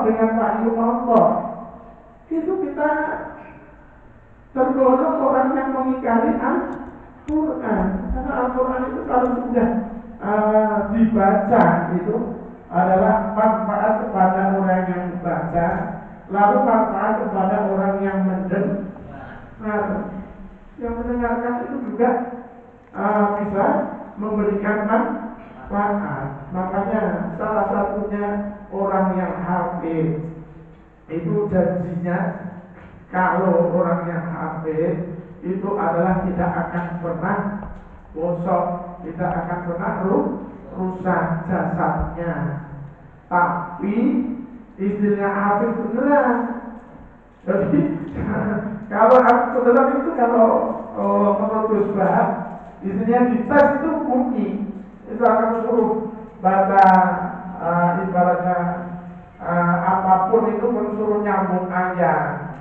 dengan wahyu Allah. Itu kita tergolong orang yang mengingkari Al-Quran. Karena Al-Quran itu kalau sudah dibaca itu adalah manfaat kepada orang yang membaca, lalu manfaat kepada orang yang mendengar. Yang mendengarkan itu juga bisa memberikan manfaat. Makanya salah satunya orang yang hafid itu janjinya kalau orang yang hafid itu adalah tidak akan pernah bosok, tidak akan pernah rusak jasadnya. Tapi istilah hafid beneran. Jadi kalau hafid beneran itu kalau menurut Gus Bahar istilah dites itu mungkin itu akan suruh baca ibaratnya apapun itu mensuruh nyambung ayat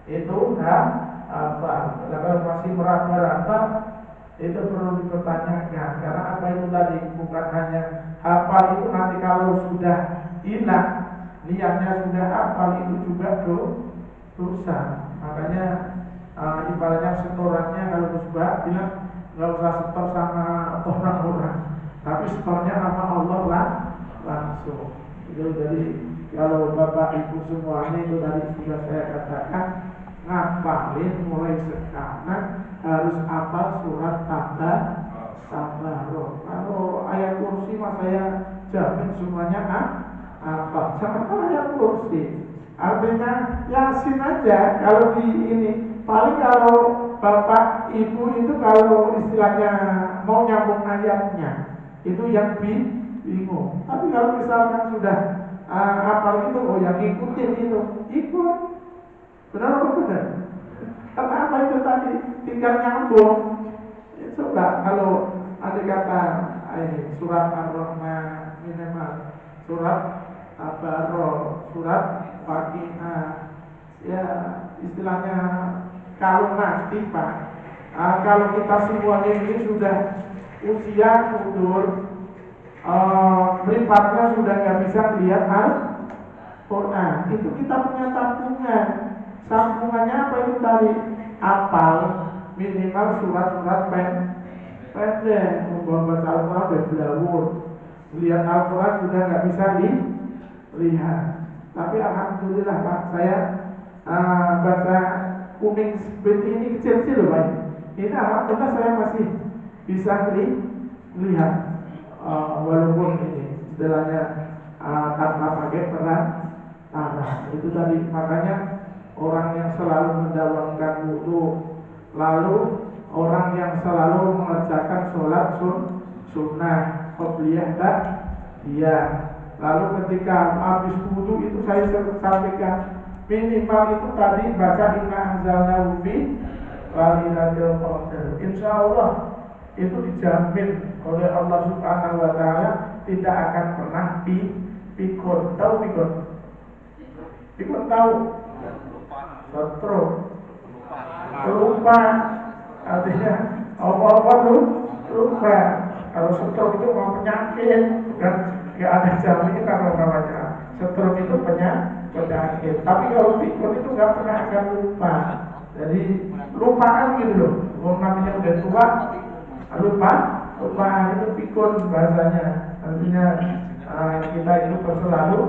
itu apa kalau masih meraba-raba itu perlu dipertanyakan karena apa itu tadi bukan hanya hafal itu nanti kalau sudah hilang niatnya sudah hafal itu juga dosa. Makanya ibaratnya setorannya kalau Musbah bilang nggak usah setor sama orang-orang tapi setornya sama Allah lah langsung. Itu jadi kalau Bapak Ibu semuanya itu tadi sudah saya katakan ngapalin mulai sekarang harus hafal surat Tabarok. Kalau ayat kursi mah saya jamin semuanya hafal. Sama ayat kursi. Artinya Yasin aja kalau di ini. Paling kalau Bapak Ibu itu kalau istilahnya mau nyambung ayatnya itu yang bingung. Tapi kalau misalkan sudah hafal itu, oh yang ngikutin itu ikut. Benar apa benar? Karena apa itu tadi tinggal nyambung. Coba kalau ada kata surat Ar-Rahman minimal, surat Tabarok, surat Fatihah, ya istilahnya kalau nanti Pak, kalau kita semuanya ini sudah usia mundur, merifatnya sudah nggak bisa lihat Al-Quran, itu kita punya tabungan. Sambungannya apa itu tadi? Apal minimal surat-surat pendek. Membaca Al-Quran berblawur, lihat Al-Quran sudah nggak bisa dilihat. Tapi alhamdulillah Pak, saya baca kuning seperti ini kecil-kecil loh Pak. Ini alhamdulillah saya masih bisa lihat walaupun ini istilahnya tanpa pakai peran tangan. Itu tadi makanya orang yang selalu mendawamkan wudu, lalu orang yang selalu mengerjakan sholat sunnah qobliyah dia. Lalu ketika habis wudu itu saya sampaikan minimal itu tadi baca inna anzalnahu fi lailatul qadar. Insyaallah itu dijamin oleh Allah Subhanahu wa taala tidak akan pernah pikun. Tahu pikun? Pikun tahu? Stroke, lupa, artinya apa-apa lupa. Kalau stroke itu mau penyakit, bukan nggak ada jamin kalau namanya stroke itu penyakit. Tapi kalau pikun itu nggak pernah akan lupa. Jadi lupaan gitu loh. Kalau namanya udah tua, lupaan itu pikun bahasanya. Artinya kita itu selalu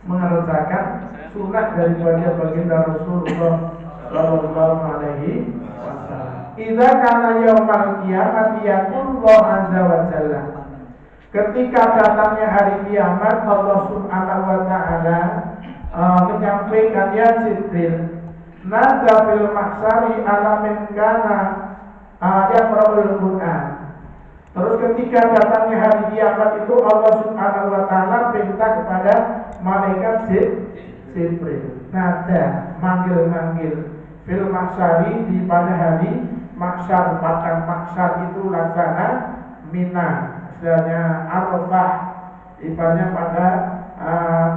mengerjakan sunat daripada baginda Rasulullah Sallallahu Alaihi Wasallam. Idza kana yaumal qiyamati yaqulu azza wa jalla. Ketika datangnya hari kiamat, Allah Subhanahu wa taala menyampaikan ya Jibril, nada fil mahsyari ala min kana yaqra'ul Qur'an. Terus ketika datangnya hari kiamat itu Allah Subhanahu wa taala perintah kepada malaikat Jibril. Nada manggil-manggil fil mahsyari di pada hari mahsyar. Padang mahsyar itu laksana Mina, istilahnya Arafah, ibaratnya pada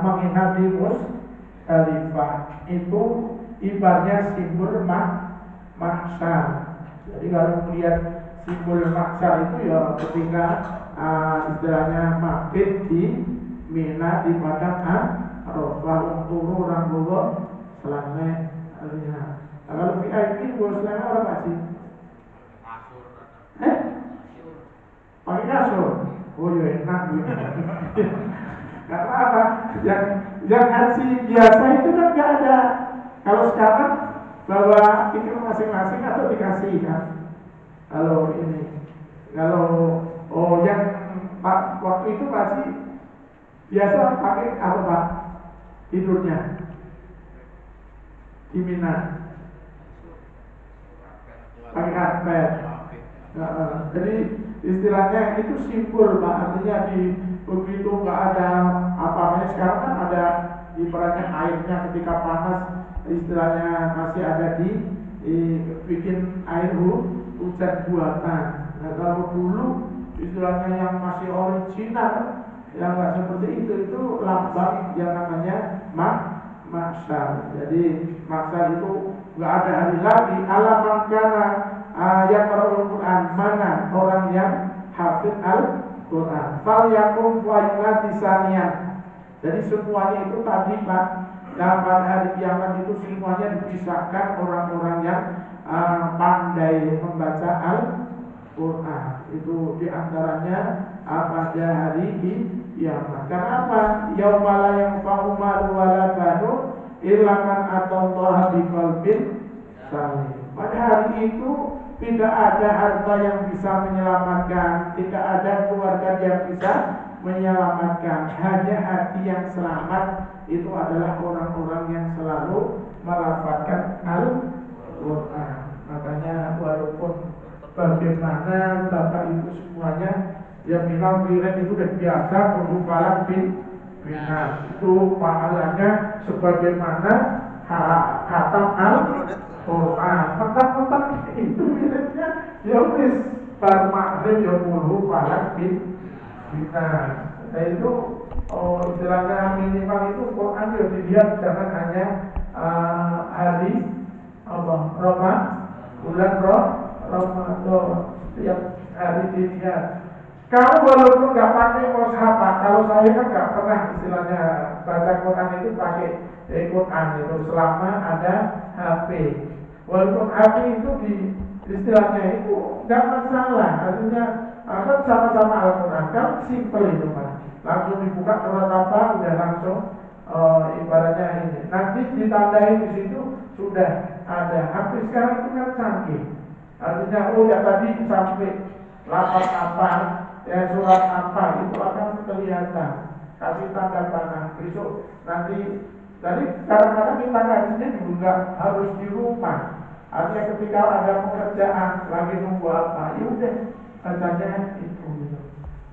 menginap di Musdalifah. Itu ibaratnya simbol mahsyar. Jadi kalau melihat simbol mahsyar itu ya ketika istilahnya mabit di Mina di padang Arafah wong turu orang gowo selamat artinya. Kalau VIP gowo selamat orang haji. Pakai kasur. Oh ya enak gitu. Karena apa? Yang haji biasa itu kan nggak ada. Kalau sekarang bawa tikar masing-masing atau dikasih kan? Kalau yang waktu itu pasti biasa pakai apa Pak? Tidurnya di Mina pakai karpet. Jadi istilahnya itu simpul Pak, artinya di begitu nggak ada apa-apanya. Sekarang kan ada ibaratnya airnya ketika panas, istilahnya masih ada bikin air hujan buatan. Nah kalau dulu istilahnya yang masih original, yang nggak seperti itu lambang yang namanya maksar. Jadi maksar itu nggak ada hari lagi. Alam kana yang Al-Quran, mana orang yang hafid Al-Quran. Fal yakum wa yunatisanian. Jadi semuanya itu tadi Pak, dan pada hari kiamat itu semuanya dipisahkan orang-orang yang pandai membaca Al-Quran. Itu diantaranya pada hari kiamat. Kenapa? Yaumala yang fa'umaru wala banu illa man atallaha biqalbin salim. Pada hari itu tidak ada harta yang bisa menyelamatkan, tidak ada keluarga yang bisa menyelamatkan. Hanya hati yang selamat itu adalah orang-orang yang selalu melafazkan Al-Quran. Makanya walaupun bagaimana Bapak Ibu semuanya yang bilang wirid itu udah biasa berhubalan binas, itu pahalanya sebagaimana khatam Al-Quran. Mentang-mentang itu wiridnya ya wis bar maghrib ya berhubalan binas. Nah itu istilahnya minimal itu Quran ya dilihat, jangan hanya hari bulan Ramadan setiap hari dilihat. Kalau walaupun nggak pakai mushaf, kalau saya kan nggak pernah istilahnya baca Quran itu pakai Quran itu selama ada HP. Walaupun HP itu di istilahnya itu nggak masalah, artinya kan sama-sama Al-Quran kan simple itu Pak. Langsung dibuka surat apa udah langsung ibaratnya ini. Nanti ditandai di situ sudah ada. HP sekarang itu kan canggih. Artinya ya tadi sampai lafaz apa, ya surat apa itu akan kelihatan. Kasih tanda panah. Besok nanti jadi kadang-kadang kita ngajinya juga harus di rumah. Artinya ketika ada pekerjaan lagi nunggu apa, ya udah bacanya itu.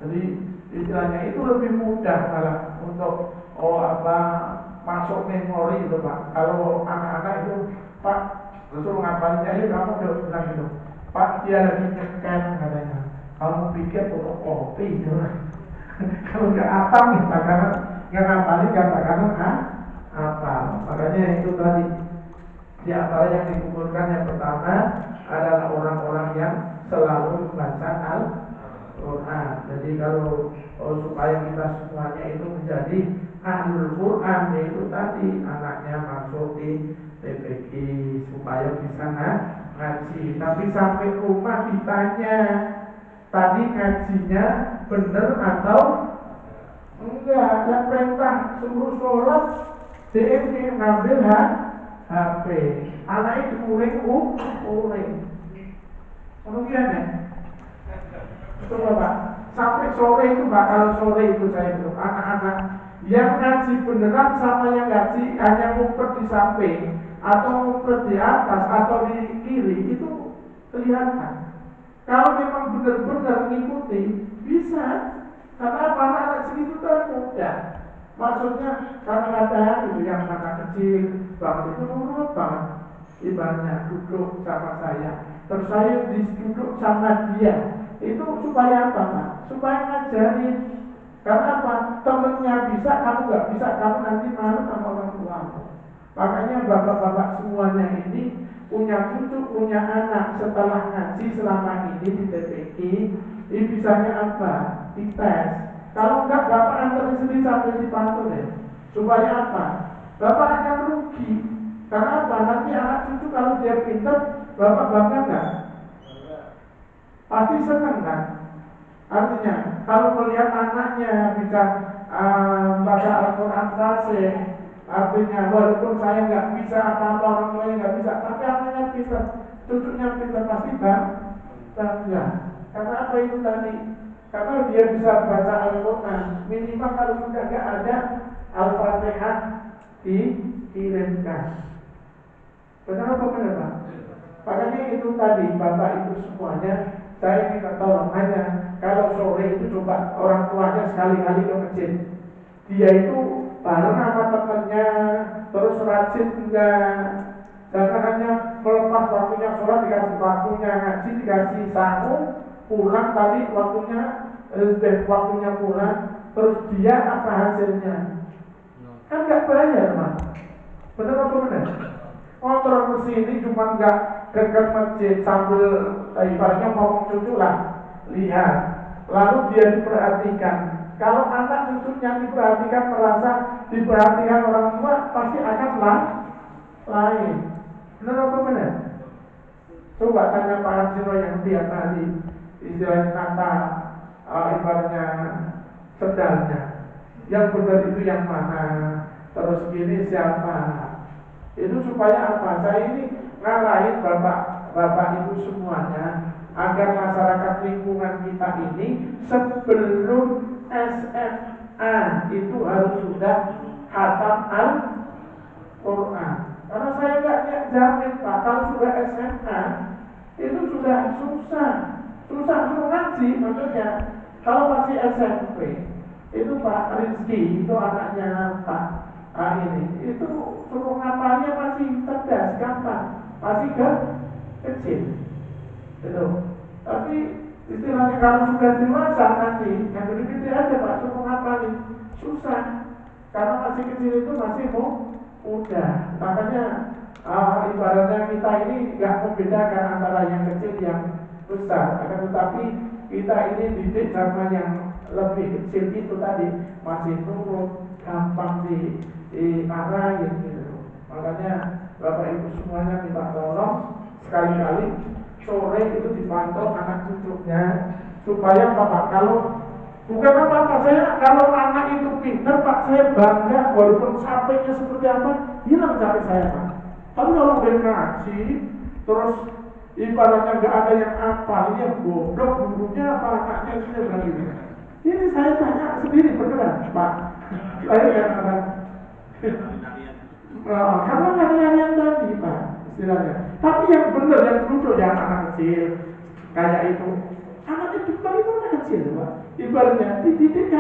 Jadi istilahnya itu lebih mudah malah untuk masuk memori itu Pak. Kalau anak-anak itu Pak Rasul ngapalin aja kamu udah bilang gitu. Pak dia lagi nyekan katanya. Kamu pikir fotokopi gitu. Kalau nggak apa nih karena nggak ngapalin katakan apa. Makanya itu tadi di antara yang dikumpulkan yang pertama adalah orang-orang yang selalu membaca Al-Quran. Jadi kalau supaya kita semuanya itu menjadi Ahlul Quran, yaitu tadi anaknya masuk di TPQ supaya bisa ngaji. Tapi sampai rumah ditanya, tadi ngajinya bener atau enggak? Yang perintah suruh sholat, DM ngambil HP. Anaknya diuring, uring. Kemudian ya, coba Pak, sampai sore itu Pak, kalau sore itu saya bilang anak-anak yang ngaji beneran sama yang ngaji hanya ngumpet di samping atau ngumpet di atas atau di kiri itu kelihatan. Kalau memang benar-benar ngikuti bisa, karena anak-anak segitu kan mudah. Maksudnya kadang-kadang itu yang anak kecil banget itu nurut banget. Ibaratnya duduk sama saya, terus saya duduk sama dia. Itu supaya apa Pak? Supaya ngajarin. Karena apa? Temennya bisa, kamu nggak bisa, kamu nanti malu sama orang tuamu. Makanya bapak-bapak semuanya ini punya cucu, punya anak setelah ngaji selama ini di TPQ, ini bisanya apa? Dites. Kalau enggak bapak anterin sendiri sampai di pantul ya. Supaya apa? Bapak akan rugi. Karena apa? Nanti anak cucu kalau dia pintar, bapak bangga nggak? Pasti senang kan? Artinya, kalau melihat anaknya bisa baca Al-Quran fasih, artinya walaupun saya nggak bisa apa-apa, orang tuanya nggak bisa, tapi anaknya pintar, cucunya pintar, pasti bangga. Karena apa itu tadi? Karena dia bisa baca Al-Quran. Minimal kalau sudah nggak ada Al-Fatihah dikirimkan. Benar apa benar Pak? Makanya itu tadi Bapak itu semuanya saya minta tolong hanya kalau sore itu coba orang tuanya sekali-kali ke masjid. Dia itu bareng sama temannya, terus rajin enggak. Jangan hanya melepas waktunya sholat dikasih waktunya ngaji, dikasih sanggup, pulang tadi waktunya pulang, terus dia apa hasilnya? Kan nggak bayar Pak. Benar apa benar? Orang kesini cuma nggak ke masjid sambil ibaratnya ngomong cucu lah, lihat. Lalu dia diperhatikan. Kalau anak cucunya diperhatikan, merasa diperhatikan orang tua, pasti akan lain. Benar apa benar? Coba tanya Pak Harsino yang dia tadi istilahnya kata ibaratnya sedalnya. Yang benar itu yang mana? Terus gini siapa? Itu supaya apa? Saya ini ngarahin bapak ibu semuanya agar masyarakat lingkungan kita ini sebelum SMA itu harus sudah khatam Al-Quran. Karena saya nggak jamin Pak, kalau sudah SMA itu sudah susah suruh ngaji. Maksudnya kalau masih SMP itu Pak Rizky itu anaknya Pak ini itu suruh ngapalnya masih cerdas, gampang, masih kecil itu. Tapi istilahnya kalau sudah dewasa nanti yang gede-gede aja Pak suruh ngapalin susah, karena masih kecil itu masih mudah. Makanya ibaratnya kita ini nggak membedakan antara yang kecil yang besar, akan tetapi kita ini didik sama yang lebih kecil itu tadi masih nurut, gampang diarahin gitu. Makanya Bapak Ibu semuanya minta tolong sekali-kali sore itu dipantau anak cucunya supaya Bapak kalau bukan apa-apa, saya kalau anak itu pintar Pak, saya bangga walaupun capeknya seperti apa, hilang capek saya Pak. Tapi kalau udah ngaji terus ibaratnya nggak ada yang apa, ini yang goblok gurunya apa anaknya sudah berani. Ini saya tanya sendiri beneran Pak. Saya katakan karena larian tadi Pak istilahnya. Tapi yang benar yang lucu yang anak kecil kayak itu, anak itu anak kecil Pak. Ibaratnya dididik